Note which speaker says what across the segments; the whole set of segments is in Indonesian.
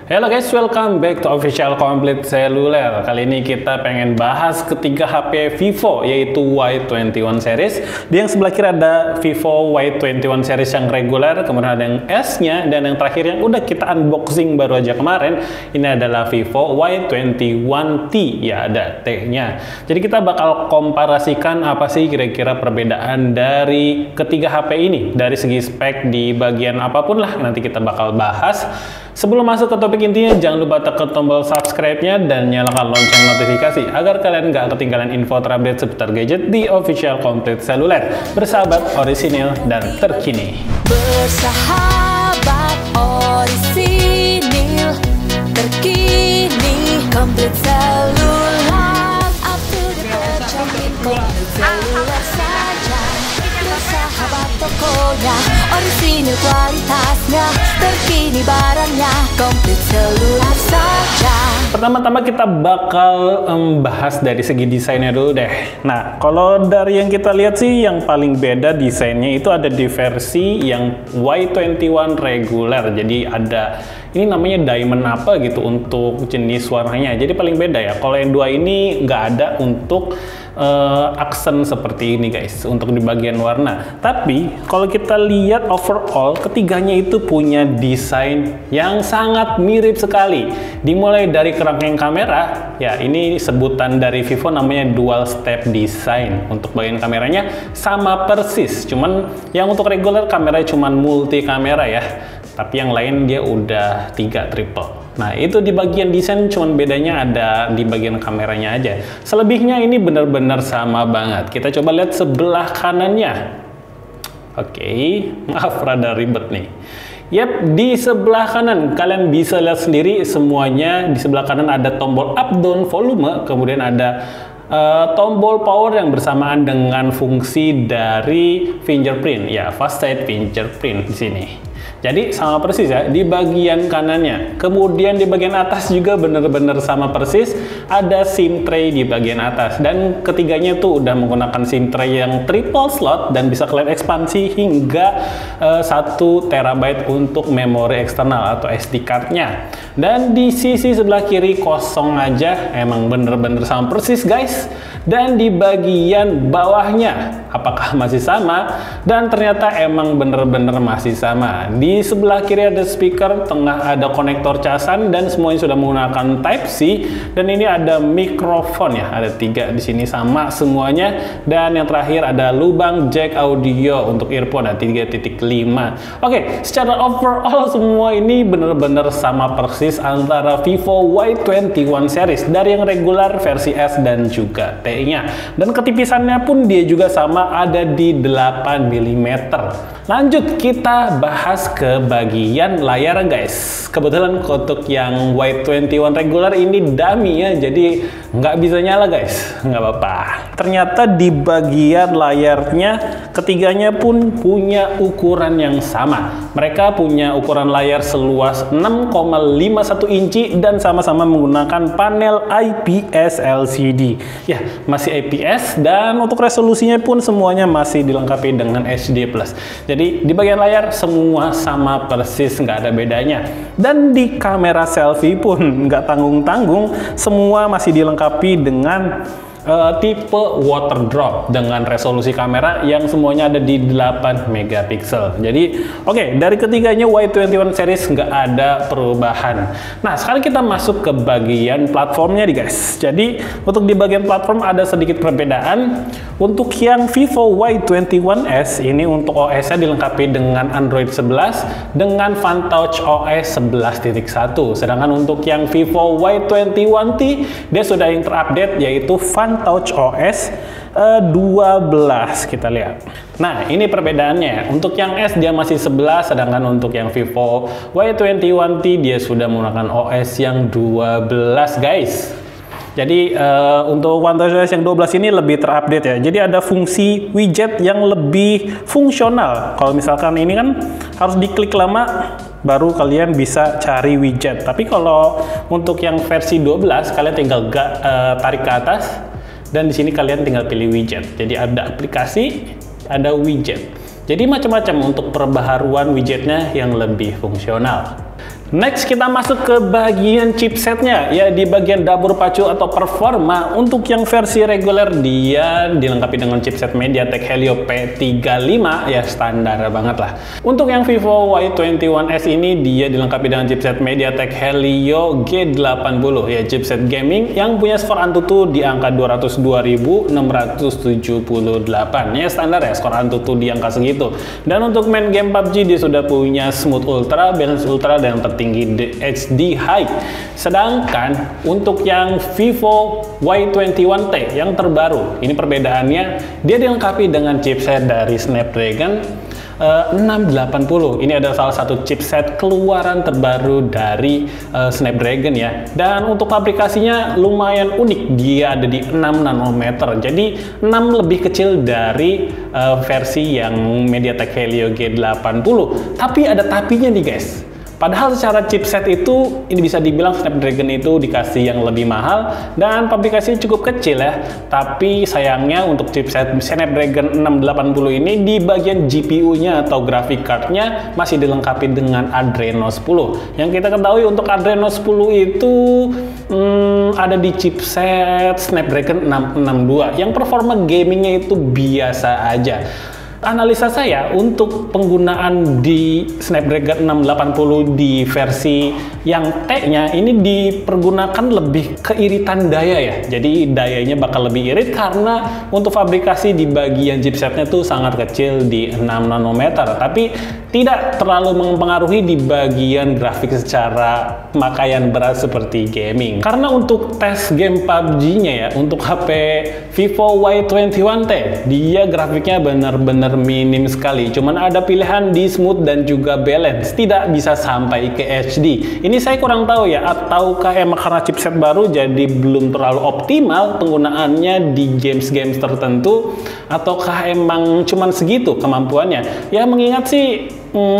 Speaker 1: Halo guys, welcome back to Official Complete Cellular. Kali ini kita pengen bahas ketiga HP Vivo, yaitu Y21 series. Di yang sebelah kiri ada Vivo Y21 series yang reguler, kemudian ada yang S-nya, dan yang terakhir yang udah kita unboxing baru aja kemarin, ini adalah Vivo Y21T, ya ada T-nya. Jadi kita bakal komparasikan apa sih kira-kira perbedaan dari ketiga HP ini, dari segi spek di bagian apapun lah, nanti kita bakal bahas. Sebelum masuk ke topik intinya, jangan lupa tekan tombol subscribe-nya dan nyalakan lonceng notifikasi agar kalian nggak ketinggalan info terupdate seputar gadget di Official Complete Cellular. Bersahabat, orisinil, dan terkini.
Speaker 2: Bersahabat, orisinil, terkini, Complete Cellular, up to the tercanggih, Complete Cellular saja. Bersahabat tokonya, orisinil kualitasnya, terkini barangnya, Complete Cellular saja.
Speaker 1: Pertama-tama kita bakal bahas dari segi desainnya dulu deh. Nah, kalau dari yang kita lihat sih yang paling beda desainnya itu ada di versi yang Y21 regular. Jadi ada, ini namanya diamond apa gitu untuk jenis warnanya. Jadi paling beda ya. Kalau yang dua ini nggak ada untuk aksen seperti ini guys, untuk di bagian warna. Tapi kalau kita lihat overall, ketiganya itu punya desain yang sangat mirip sekali. Dimulai dari kerangkeng kamera, ya ini sebutan dari Vivo namanya dual step design. Untuk bagian kameranya sama persis, cuman yang untuk regular kameranya cuman multi kamera ya. Tapi yang lain dia udah 3 triple. Nah, itu di bagian desain cuman bedanya ada di bagian kameranya aja. Selebihnya ini benar-benar sama banget. Kita coba lihat sebelah kanannya. Oke, maaf rada ribet nih. Yap, di sebelah kanan kalian bisa lihat sendiri semuanya. Di sebelah kanan ada tombol up down volume, kemudian ada tombol power yang bersamaan dengan fungsi dari fingerprint, ya fast side fingerprint di sini. Jadi sama persis ya di bagian kanannya. Kemudian di bagian atas juga benar-benar sama persis, ada SIM tray di bagian atas. Dan ketiganya tuh udah menggunakan SIM tray yang triple slot dan bisa kalian ekspansi hingga 1 TB untuk memori eksternal atau SD card-nya. Dan di sisi sebelah kiri kosong aja, emang bener-bener sama persis guys. Dan di bagian bawahnya apakah masih sama? Dan ternyata emang bener-bener masih sama. Di sebelah kiri ada speaker, tengah ada konektor casan, dan semuanya sudah menggunakan Type-C. Dan ini ada mikrofon ya, ada 3 di sini sama semuanya. Dan yang terakhir ada lubang jack audio untuk earphone, ada 3.5. Oke, secara overall semua ini bener-bener sama persis antara Vivo Y21 series dari yang regular versi S dan juga T-nya. Dan ketipisannya pun dia juga sama, ada di 8 mm. Lanjut kita bahas ke bagian layar guys. Kebetulan untuk yang Y21 regular ini dummy ya, jadi nggak bisa nyala guys, nggak apa-apa. Ternyata di bagian layarnya ketiganya pun punya ukuran yang sama. Mereka punya ukuran layar seluas 6,51 inci dan sama-sama menggunakan panel IPS LCD. Ya, masih IPS, dan untuk resolusinya pun semuanya masih dilengkapi dengan HD+. Jadi di bagian layar semua sama persis, nggak ada bedanya. Dan di kamera selfie pun nggak tanggung-tanggung, semua masih dilengkapi dengan tipe water drop dengan resolusi kamera yang semuanya ada di 8 megapiksel. Jadi oke, dari ketiganya Y21 series nggak ada perubahan. Nah, sekarang kita masuk ke bagian platformnya nih guys. Jadi untuk di bagian platform ada sedikit perbedaan. Untuk yang Vivo Y21s ini untuk OS-nya dilengkapi dengan Android 11 dengan FunTouch OS 11.1. Sedangkan untuk yang Vivo Y21T dia sudah yang terupdate yaitu FunTouch OS 12. Kita lihat. Nah, ini perbedaannya. Untuk yang S dia masih 11, sedangkan untuk yang Vivo Y21T dia sudah menggunakan OS yang 12 guys. Jadi untuk FunTouch OS yang 12 ini lebih terupdate ya. Jadi ada fungsi widget yang lebih fungsional. Kalau misalkan ini kan harus diklik lama baru kalian bisa cari widget. Tapi kalau untuk yang versi 12 kalian tinggal tarik ke atas dan di sini kalian tinggal pilih widget. Jadi ada aplikasi, ada widget. Jadi macam-macam untuk perbaharuan widgetnya yang lebih fungsional. Next kita masuk ke bagian chipsetnya, ya di bagian dapur pacu atau performa. Untuk yang versi reguler dia dilengkapi dengan chipset MediaTek Helio P35, ya standar banget lah. Untuk yang Vivo Y21s ini dia dilengkapi dengan chipset MediaTek Helio G80, ya chipset gaming yang punya skor AnTuTu di angka 202.678, ya standar ya skor AnTuTu di angka segitu. Dan untuk main game PUBG dia sudah punya Smooth Ultra, Balance Ultra, dan tinggi HD High. Sedangkan untuk yang Vivo Y21t yang terbaru, ini perbedaannya dia dilengkapi dengan chipset dari Snapdragon 680. Ini adalah salah satu chipset keluaran terbaru dari Snapdragon ya. Dan untuk aplikasinya lumayan unik, dia ada di 6 nanometer. Jadi 6 lebih kecil dari versi yang MediaTek Helio G80. Tapi ada tapinya nih guys. Padahal secara chipset itu, ini bisa dibilang Snapdragon itu dikasih yang lebih mahal dan publikasinya cukup kecil ya. Tapi sayangnya untuk chipset Snapdragon 680 ini di bagian GPU-nya atau graphic card-nya masih dilengkapi dengan Adreno 10. Yang kita ketahui untuk Adreno 10 itu ada di chipset Snapdragon 662 yang performa gamingnya itu biasa aja. Analisa saya untuk penggunaan di Snapdragon 680 di versi yang T-nya ini dipergunakan lebih keiritan daya ya. Jadi dayanya bakal lebih irit karena untuk fabrikasi di bagian chipsetnya tuh sangat kecil di 6 nanometer. Tapi tidak terlalu mempengaruhi di bagian grafik secara pemakaian berat seperti gaming. Karena untuk tes game PUBG-nya ya, untuk HP Vivo Y21t, dia grafiknya benar-benar minim sekali. Cuman ada pilihan di smooth dan juga balance, tidak bisa sampai ke HD. Ini saya kurang tahu ya, ataukah emang karena chipset baru jadi belum terlalu optimal penggunaannya di games-games tertentu, ataukah emang cuman segitu kemampuannya. Ya mengingat sih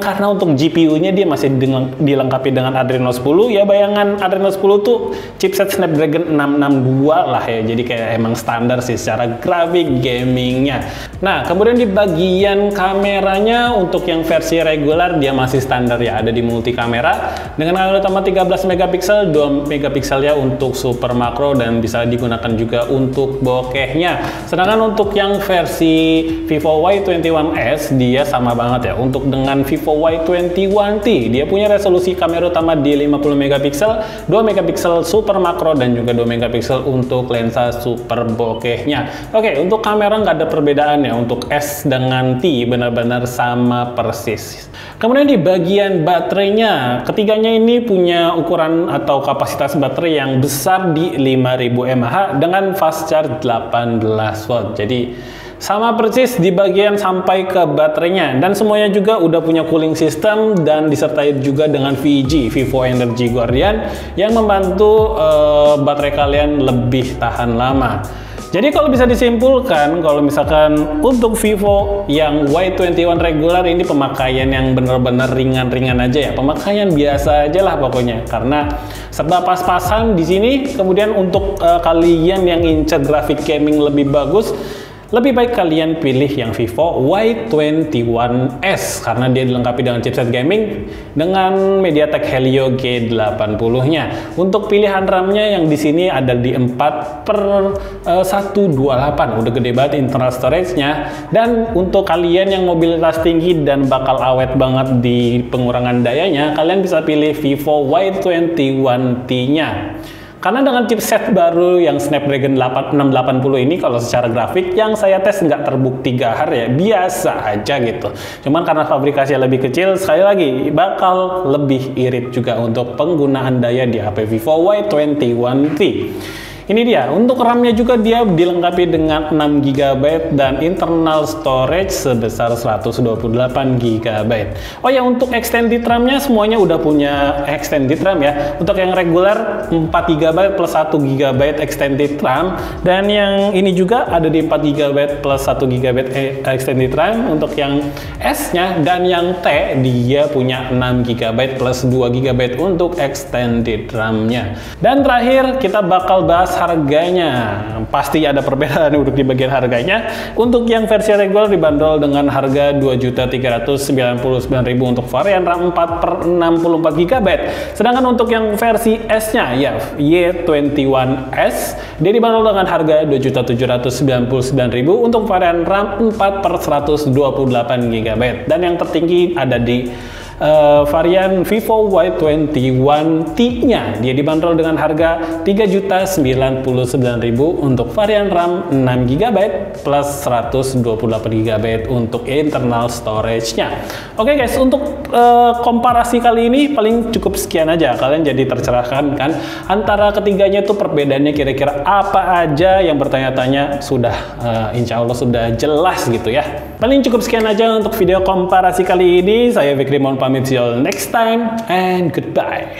Speaker 1: karena untuk GPU-nya dia masih dilengkapi dengan Adreno 10, ya bayangan Adreno 10 tuh chipset Snapdragon 662 lah ya, jadi kayak emang standar sih secara grafik gamingnya. Nah, kemudian di bagian kameranya untuk yang versi regular dia masih standar ya, ada di multi kamera dengan kamera utama 13 megapiksel, 2 megapiksel ya untuk super makro dan bisa digunakan juga untuk bokehnya. Sedangkan untuk yang versi Vivo Y21s dia sama banget ya, untuk dengan Vivo Y21t dia punya resolusi kamera utama di 50 megapiksel, 2 megapiksel super makro dan juga 2 megapiksel untuk lensa super bokehnya. Oke, untuk kamera nggak ada perbedaan ya, untuk S dengan T benar-benar sama persis. Kemudian di bagian baterainya, ketiganya ini punya ukuran atau kapasitas baterai yang besar di 5000 mAh dengan fast charge 18 watt. Jadi sama persis di bagian sampai ke baterainya, dan semuanya juga udah punya cooling system dan disertai juga dengan VEG, Vivo Energy Guardian, yang membantu baterai kalian lebih tahan lama. Jadi kalau bisa disimpulkan, kalau misalkan untuk Vivo yang Y21 regular ini pemakaian yang benar-benar ringan-ringan aja ya, pemakaian biasa aja lah pokoknya, karena serba pas-pasan di sini. Kemudian untuk kalian yang incer grafik gaming lebih bagus, lebih baik kalian pilih yang Vivo Y21s karena dia dilengkapi dengan chipset gaming dengan MediaTek Helio G80-nya. Untuk pilihan RAM-nya yang di sini ada di 4/128, udah gede banget internal storage-nya. Dan untuk kalian yang mobilitas tinggi dan bakal awet banget di pengurangan dayanya, kalian bisa pilih Vivo Y21t-nya. Karena dengan chipset baru yang Snapdragon 680 ini, kalau secara grafik yang saya tes nggak terbukti gahar ya, biasa aja gitu. Cuman karena fabrikasinya lebih kecil, sekali lagi bakal lebih irit juga untuk penggunaan daya di HP Vivo Y21t. Ini dia, untuk RAM-nya juga dia dilengkapi dengan 6 GB dan internal storage sebesar 128 GB. Oh ya, untuk extended RAM-nya semuanya udah punya extended RAM ya. Untuk yang reguler 4 GB plus 1 GB extended RAM, dan yang ini juga ada di 4 GB plus 1 GB extended RAM untuk yang S-nya, dan yang T dia punya 6 GB plus 2 GB untuk extended RAM-nya. Dan terakhir kita bakal bahas harganya, pasti ada perbedaan untuk di bagian harganya. Untuk yang versi regular dibanderol dengan harga 2.399.000 untuk varian RAM 4/64 GB. Sedangkan untuk yang versi S-nya, ya Y21S, dia dibanderol dengan harga 2.799.000 untuk varian RAM 4/128 GB. Dan yang tertinggi ada di varian Vivo Y21T-nya, dia dibanderol dengan harga 3.099.000 untuk varian RAM 6 GB plus 128 GB untuk internal storage-nya. Oke guys, untuk komparasi kali ini paling cukup sekian aja. Kalian jadi tercerahkan kan antara ketiganya itu perbedaannya kira-kira apa aja. Yang bertanya-tanya sudah insya Allah sudah jelas gitu ya. Paling cukup sekian aja untuk video komparasi kali ini. Saya Fikri mohon pamit, see you all next time and goodbye.